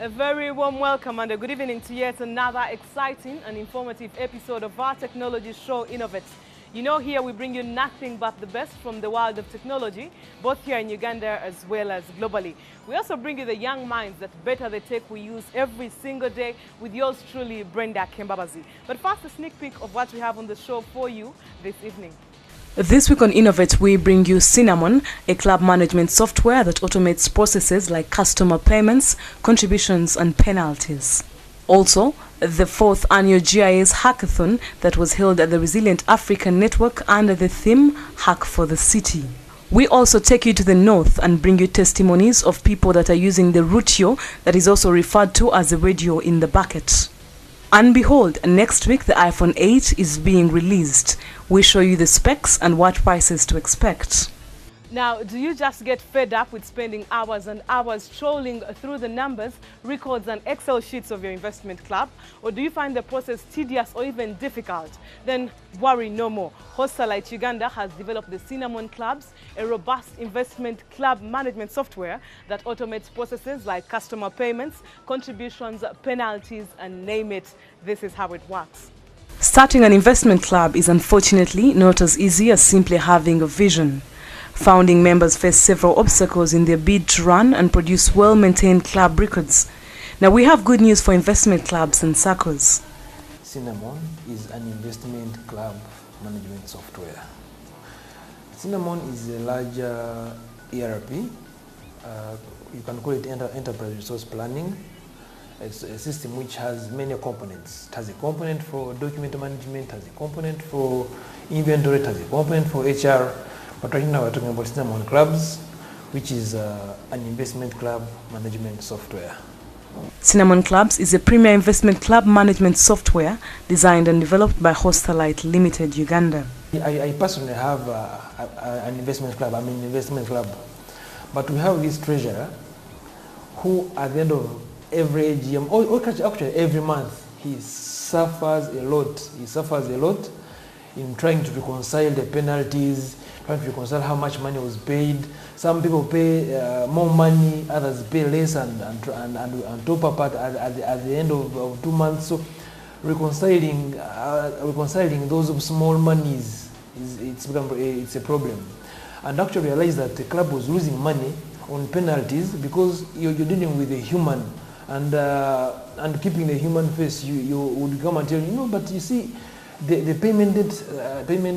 A very warm welcome and a good evening to yet another exciting and informative episode of our technology show, Innovate. You know, here we bring you nothing but the best from the world of technology, both here in Uganda as well as globally. We also bring you the young minds that better the tech we use every single day with yours truly, Brenda Kembabazi. But first, a sneak peek of what we have on the show for you this evening. This week on Innovate, we bring you Cinnamon, a club management software that automates processes like customer payments, contributions, and penalties. Also, the 4th annual GIS hackathon that was held at the Resilient African Network under the theme Hack for the City. We also take you to the north and bring you testimonies of people that are using the Rutio, that is also referred to as the radio in the bucket. And behold, next week the iPhone 8 is being released. We show you the specs and what prices to expect. Now, do you just get fed up with spending hours and hours trolling through the numbers, records and Excel sheets of your investment club? Or do you find the process tedious or even difficult? Then worry no more. Hostelite Uganda has developed the Cinnamon Clubs, a robust investment club management software that automates processes like customer payments, contributions, penalties, and name it. This is how it works. Starting an investment club is unfortunately not as easy as simply having a vision. Founding members face several obstacles in their bid to run and produce well-maintained club records. Now, we have good news for investment clubs and circles. Cinnamon is an investment club management software. Cinnamon is a larger ERP. You can call it enterprise resource planning. It's a system which has many components. It has a component for document management, has a component for inventory, it has a component for HR. But right now we're talking about Cinnamon Clubs, which is an investment club management software. Cinnamon Clubs is a premier investment club management software designed and developed by Hostelite Limited, Uganda. I personally have an investment club. I'm in an investment club. But we have this treasurer who at the end of every AGM, or actually every month, he suffers a lot. He suffers a lot in trying to reconcile the penalties, trying to reconcile how much money was paid. Some people pay more money, others pay less and top up at the end of 2 months. So reconciling those small monies it's a problem. And actually realized that the club was losing money on penalties because you're dealing with a human, and keeping the human face, you would come and tell you, but you see, the payment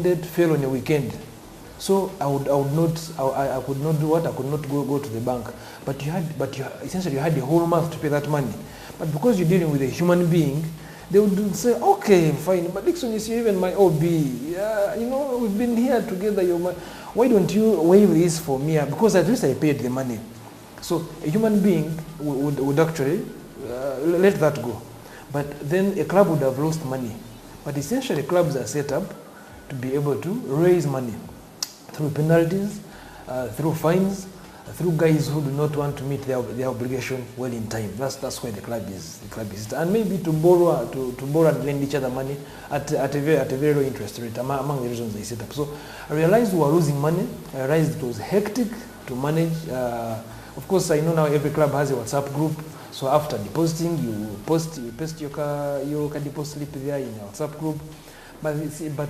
date fell on a weekend. So I could not do what? I could not go to the bank. But essentially you had the whole month to pay that money. But because you're dealing with a human being, they would say, okay, fine, but Dixon, you see, even my OB, we've been here together, why don't you waive this for me? Because at least I paid the money. So a human being would actually let that go. But then a club would have lost money. But essentially clubs are set up to be able to raise money through penalties, through fines, through guys who do not want to meet their obligation well in time. That's why the club is. And maybe to borrow and lend each other money at a very low interest rate, among the reasons they set up. So I realized we were losing money. I realized it was hectic to manage. Of course, I know now every club has a WhatsApp group. So after depositing, you paste your card deposit slip there in a WhatsApp group. But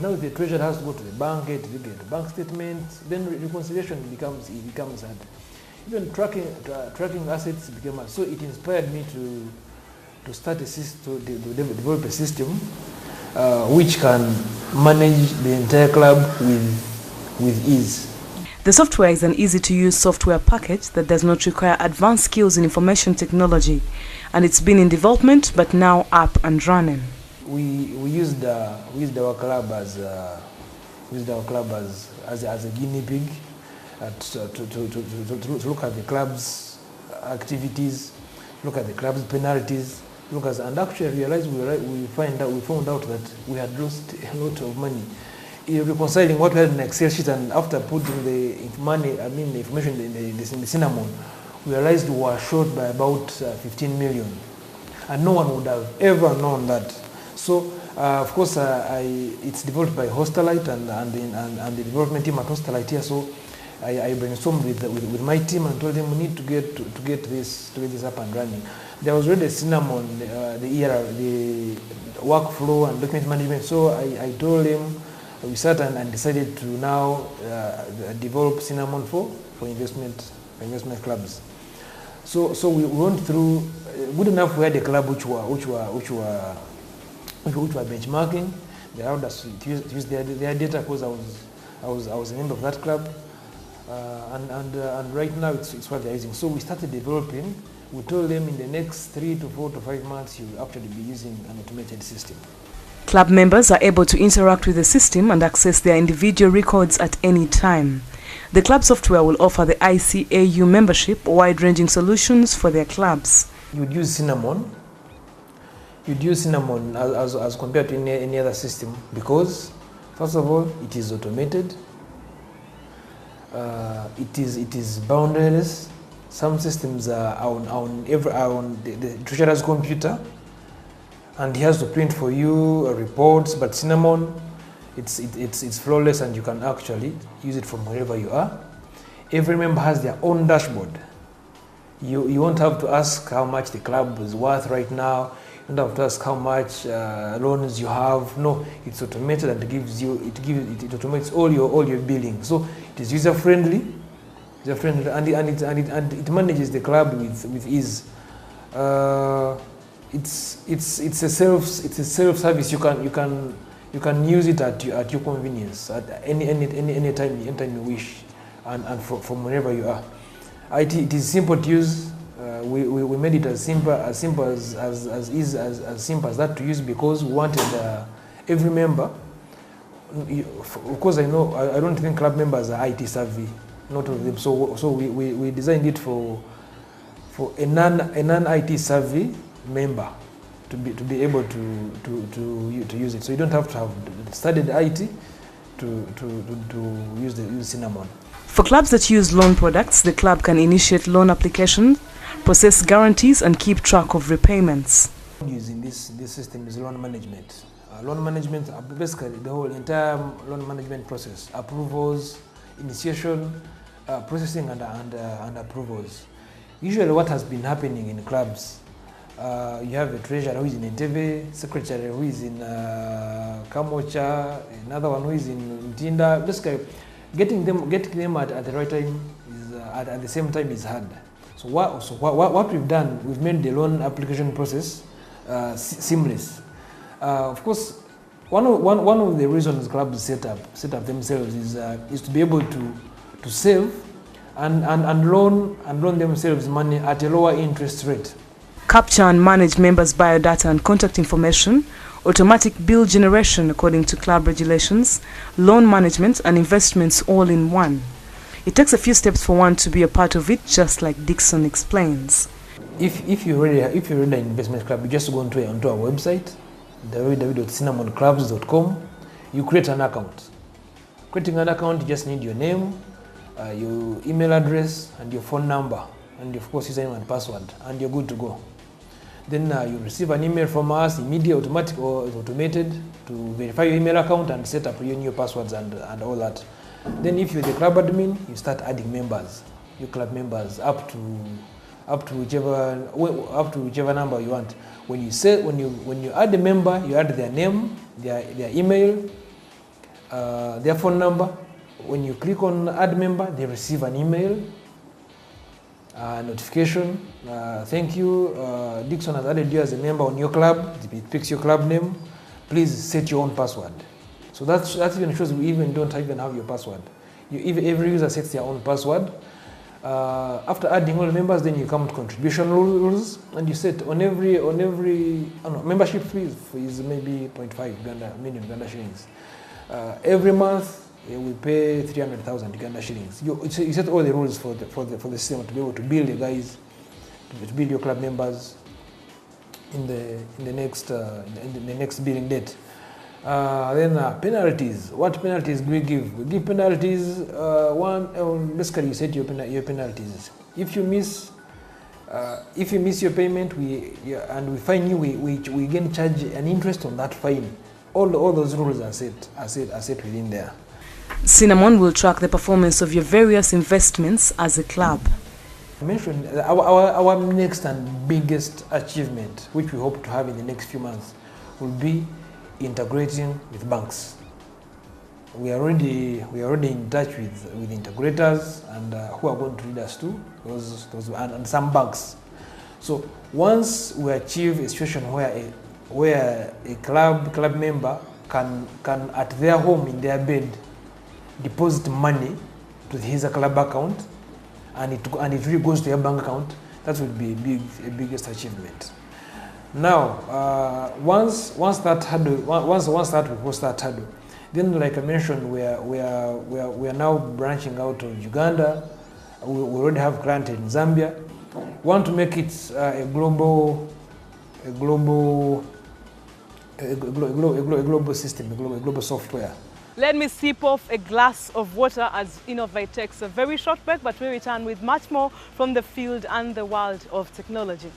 now the treasurer has to go to the bank, get the bank statement. Then reconciliation becomes hard. Even tracking assets became hard. So it inspired me to start to develop a system which can manage the entire club with ease. The software is an easy-to-use software package that does not require advanced skills in information technology, and it's been in development but now up and running. We used our club as a guinea pig to look at the club's activities, look at the club's penalties, and actually realized we found out that we had lost a lot of money. Reconciling what we had in Excel sheet, and after putting the information in the Cinnamon, we realized we were short by about 15 million, and no one would have ever known that. So, of course, it's developed by Hostelite and the development team at Hostelite here. So I brainstormed with my team and told them we need to get this up and running. There was already a cinnamon, the workflow and document management. So I told them, we sat and decided to now develop cinnamon for investment clubs. So we went through. Good enough, we had a club which were benchmarking. They allowed us to use their data because I was a member of that club, and right now it's what they're using. So we started developing. We told them in the next 3 to 4 to 5 months you'll actually be using an automated system. Club members are able to interact with the system and access their individual records at any time. The club software will offer the ICAU membership wide-ranging solutions for their clubs. You'd use Cinnamon. As compared to any other system because, first of all, it is automated. It is boundaryless. Some systems are on the treasurer's computer, and he has to print for you reports. But Cinnamon, it's flawless, and you can actually use it from wherever you are. Every member has their own dashboard. You won't have to ask how much the club is worth right now. You don't have to ask how much loans you have. No, it's automated and it automates all your billing. So it is user friendly, and it manages the club with ease. It's a self-service. You can use it at your convenience at any time you wish, and from wherever you are. It is simple to use. We made it as simple as that to use because we wanted every member. Of course, I don't think club members are IT savvy, not all of them. So we designed it for a non-IT savvy member to be able to use it. So you don't have to have studied IT to use Cinnamon. For clubs that use loan products, the club can initiate loan applications, process guarantees, and keep track of repayments. Using this system is loan management. Loan management, basically the whole entire loan management process: approvals, initiation, processing, and approvals. Usually, what has been happening in clubs, you have a treasurer who is in Entebbe, secretary who is in Kamocha, another one who is in Tinda. Basically, getting them at the right time is at the same time is hard. So what we've done, we've made the loan application process seamless. Of course, one of the reasons clubs set up themselves is to be able to save and loan themselves money at a lower interest rate. Capture and manage members' biodata and contact information, automatic bill generation according to club regulations, loan management and investments all in one. It takes a few steps for one to be a part of it, just like Dixon explains. If you're already an investment club, you just go onto our website, www.cinnamonclubs.com. You create an account. Creating an account, you just need your name, your email address, and your phone number, and of course username and password, and you're good to go. Then you receive an email from us, immediate, automatic or automated, to verify your email account and set up your new passwords and all that. Then if you're the club admin, you start adding members, your club members, up to whichever number you want. When you add a member, you add their name, their email, their phone number. When you click on add member, they receive an email notification. Thank you, Dixon has added you as a member on your club. It picks your club name. Please set your own password. So that even shows we even don't even have your password. Every user sets their own password. After adding all the members, then you come to contribution rules, and you set on every membership fee is maybe 0.5 million Uganda shillings. Every month we pay 300,000 Uganda shillings. You set all the rules for the system to be able to bill the guys, to bill your club members in the next billing date. Then penalties. What penalties do we give? We give penalties. Basically, you set your penalties. If you miss your payment, and we fine you, we again charge an interest on that fine. All those rules are set within there. Cinnamon will track the performance of your various investments as a club. I mentioned our next and biggest achievement, which we hope to have in the next few months, will be integrating with banks. We are already in touch with integrators and who are going to lead us to and some banks. So once we achieve a situation where a club member can at their home in their bed deposit money to his club account, and it really goes to your bank account, that would be a biggest achievement. Now, once that we cross that hurdle, then like I mentioned, we are now branching out of Uganda. We already have clients in Zambia. We want to make it a global system, a global software. Let me sip off a glass of water as Innovate takes a very short break, but we return with much more from the field and the world of technology.